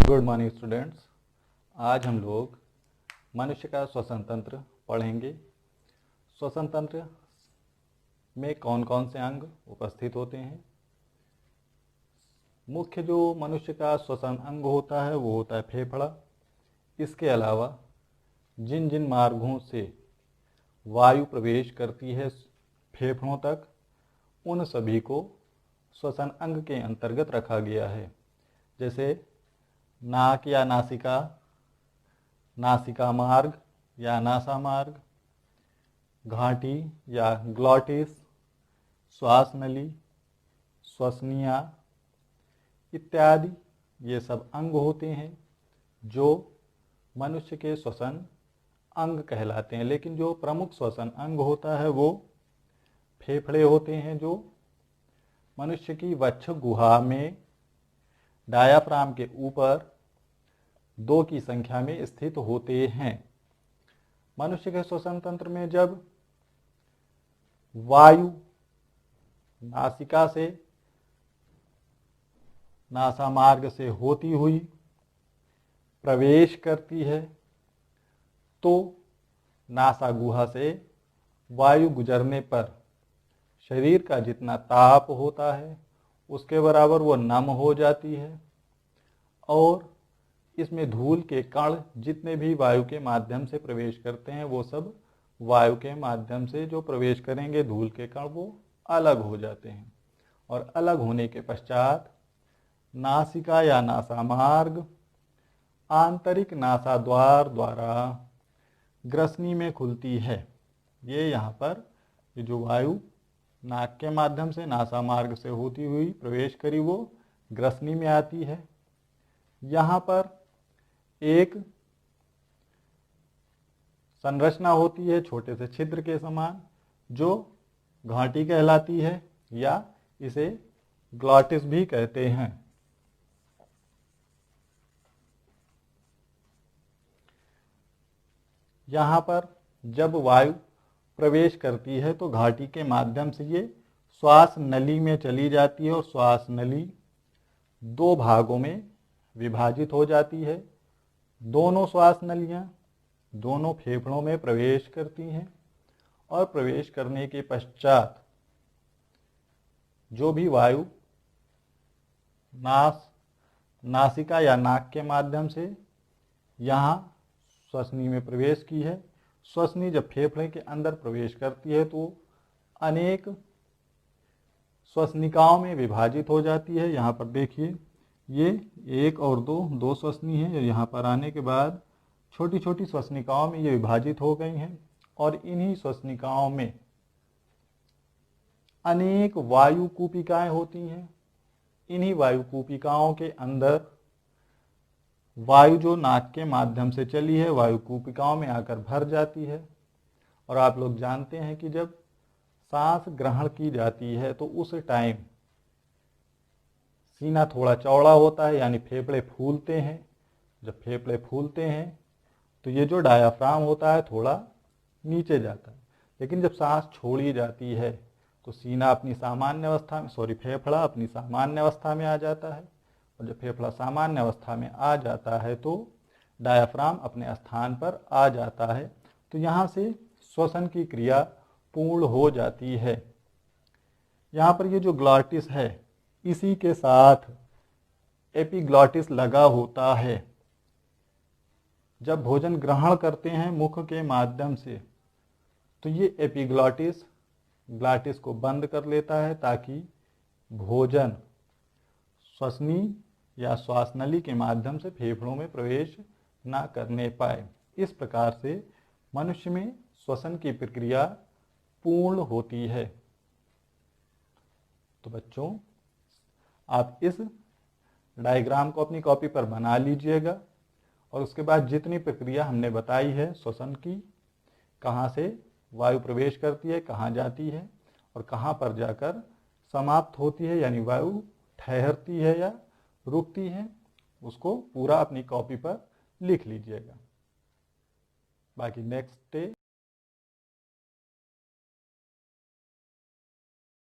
Good morning students. आज हम लोग मनुष्य का श्वसन तंत्र पढ़ेंगे। श्वसन तंत्र में कौन कौन से अंग उपस्थित होते हैं। मुख्य जो मनुष्य का श्वसन अंग होता है वो होता है फेफड़ा। इसके अलावा जिन जिन मार्गों से वायु प्रवेश करती है फेफड़ों तक, उन सभी को श्वसन अंग के अंतर्गत रखा गया है। जैसे नाक या नासिका, नासिका मार्ग या नासा मार्ग, घाटी या ग्लॉटिस, श्वास नली, श्वसनिया इत्यादि ये सब अंग होते हैं जो मनुष्य के श्वसन अंग कहलाते हैं। लेकिन जो प्रमुख श्वसन अंग होता है वो फेफड़े होते हैं, जो मनुष्य की वक्ष गुहा में डायाफ्राम के ऊपर 2 की संख्या में स्थित होते हैं। मनुष्य के श्वसन तंत्र में जब वायु नासिका से, नासा मार्ग से होती हुई प्रवेश करती है तो नासा गुहा से वायु गुजरने पर शरीर का जितना ताप होता है उसके बराबर वो नम हो जाती है, और इसमें धूल के कण जितने भी वायु के माध्यम से प्रवेश करते हैं वो सब वायु के माध्यम से जो प्रवेश करेंगे धूल के कण वो अलग हो जाते हैं। और अलग होने के पश्चात नासिका या नासा मार्ग आंतरिक नासा द्वार द्वारा ग्रसनी में खुलती है। ये यहाँ पर ये जो वायु नाक के माध्यम से नासा मार्ग से होती हुई प्रवेश करी वो ग्रसनी में आती है। यहाँ पर एक संरचना होती है छोटे से छिद्र के समान जो घाटी कहलाती है, या इसे ग्लॉटिस भी कहते हैं। यहाँ पर जब वायु प्रवेश करती है तो घाटी के माध्यम से ये श्वास नली में चली जाती है और श्वास नली 2 भागों में विभाजित हो जाती है। दोनों श्वास नलियां दोनों फेफड़ों में प्रवेश करती हैं और प्रवेश करने के पश्चात जो भी वायु नासिका या नाक के माध्यम से यहाँ श्वसनी में प्रवेश की है, श्वसनी जब फेफड़े के अंदर प्रवेश करती है तो अनेक श्वसनिकाओं में विभाजित हो जाती है। यहाँ पर देखिए ये 1 और 2 श्वसनी है, यहाँ पर आने के बाद छोटी छोटी श्वसनिकाओं में ये विभाजित हो गई हैं, और इन्हीं श्वसनिकाओं में अनेक वायु कूपिकाएं होती हैं। इन्हीं वायु कूपिकाओं के अंदर वायु जो नाक के माध्यम से चली है वायु कूपिकाओं में आकर भर जाती है। और आप लोग जानते हैं कि जब सांस ग्रहण की जाती है तो उस टाइम सीना थोड़ा चौड़ा होता है, यानी फेफड़े फूलते हैं। जब फेफड़े फूलते हैं तो ये जो डायाफ्राम होता है थोड़ा नीचे जाता है, लेकिन जब सांस छोड़ी जाती है तो सीना अपनी सामान्य अवस्था में फेफड़ा अपनी सामान्य अवस्था में आ जाता है। और जब फेफड़ा सामान्य अवस्था में आ जाता है तो डायाफ्राम अपने स्थान पर आ जाता है, तो यहाँ से श्वसन की क्रिया पूर्ण हो जाती है। यहाँ पर ये जो ग्लॉटिस है इसी के साथ एपिग्लॉटिस लगा होता है। जब भोजन ग्रहण करते हैं मुख के माध्यम से तो ये एपिग्लॉटिस ग्लॉटिस को बंद कर लेता है ताकि भोजन श्वसनी या श्वास नली के माध्यम से फेफड़ों में प्रवेश ना करने पाए। इस प्रकार से मनुष्य में श्वसन की प्रक्रिया पूर्ण होती है। तो बच्चों आप इस डायग्राम को अपनी कॉपी पर बना लीजिएगा, और उसके बाद जितनी प्रक्रिया हमने बताई है श्वसन की, कहाँ से वायु प्रवेश करती है, कहाँ जाती है और कहाँ पर जाकर समाप्त होती है, यानी वायु ठहरती है या रुकती है, उसको पूरा अपनी कॉपी पर लिख लीजिएगा। बाकी नेक्स्ट डे